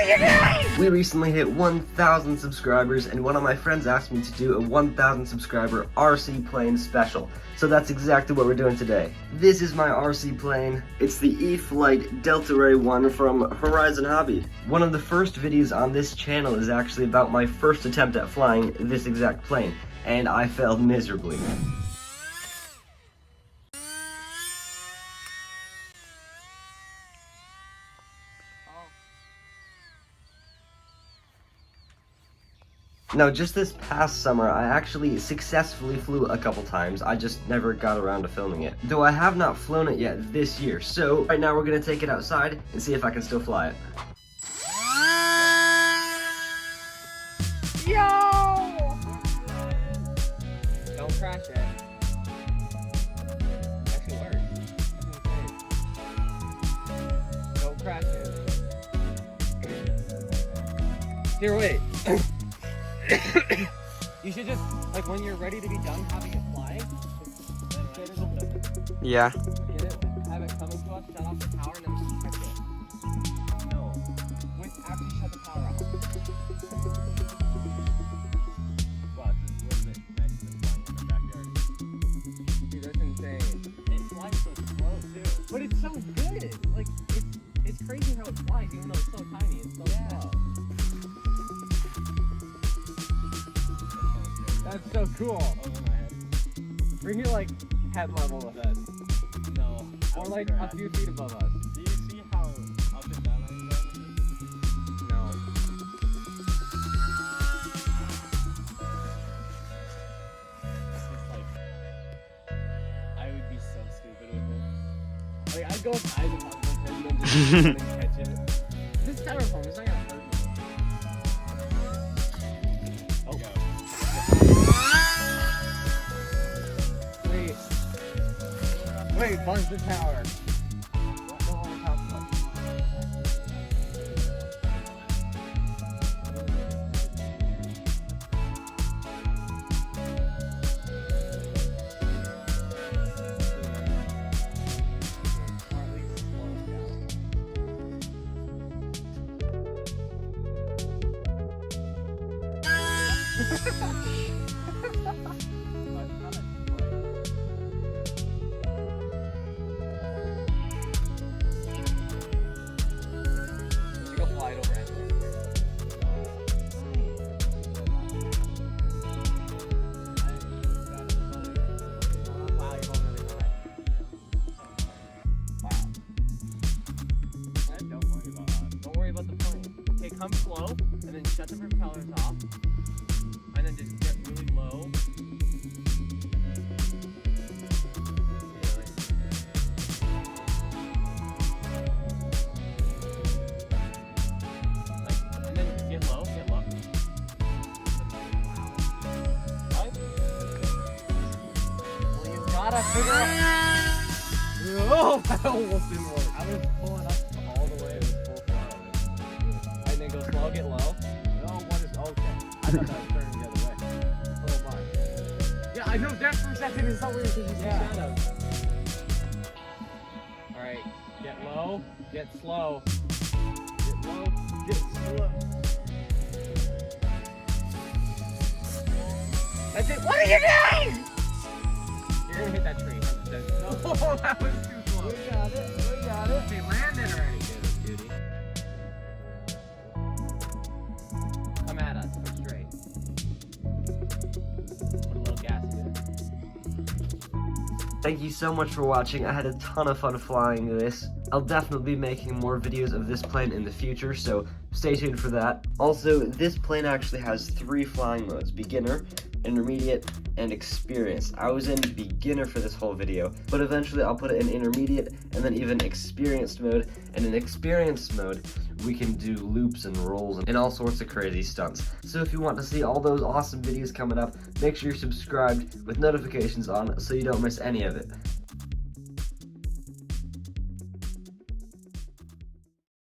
are you doing? We recently hit 1,000 subscribers, and one of my friends asked me to do a 1,000 subscriber RC plane special. So that's exactly what we're doing today. This is my RC plane. It's the E-Flite Delta Ray 1 from Horizon Hobby. One of the first videos on this channel is actually about my first attempt at flying this exact plane, and I failed miserably. Now, just this past summer, I actually successfully flew a couple times. I just never got around to filming it. Though I have not flown it yet this year. So, right now we're gonna take it outside and see if I can still fly it. Yo! Don't crash it. Actually works. Don't crash it. Here, wait. You should just, like, when you're ready to be done having it fly, just get it open. Yeah. Get it, have it coming to us, shut off the power, and then we can catch it. No. After you shut the power off. Wow, this is a little bit nice and flying in the backyard. Dude, that's insane. It flies so slow, too. But it's so good. Like, it's crazy how it flies, even though it's so tiny. It's so slow. That's so cool. Over my head. Bring it like head level with us. No. Or like a few feet above us. Do you see how up and down I'm going? No. It's just like, I would be so stupid with it. Like, I'd go as high as possible and then just catch it. This styrofoam is not gonna hurt me. Wait, buzz the tower. Don't want to talk about it. Come slow, and then shut the propellers off, and then just get really low. And then get low, get low. Right? Well, you gotta figure out. Oh, that almost didn't work. I was pulling up all the way. Go slow, get low. No, one is okay. I thought that was turning the other way. Oh my. Yeah, I know that for a second is so weird because you see shadows. Alright, get low, get slow. Get low, get slow. That's it. What are you doing? You're gonna hit that tree. Oh, that was too close. We got it. We got it. They landed already. Come at us, go straight. Put a little gas in it. Thank you so much for watching. I had a ton of fun flying this. I'll definitely be making more videos of this plane in the future, so stay tuned for that. Also, this plane actually has 3 flying modes: beginner, intermediate, and experienced. I was in beginner for this whole video, but eventually I'll put it in intermediate and then even experienced mode. And in experienced mode, we can do loops and rolls and all sorts of crazy stunts. So if you want to see all those awesome videos coming up, make sure you're subscribed with notifications on so you don't miss any of it.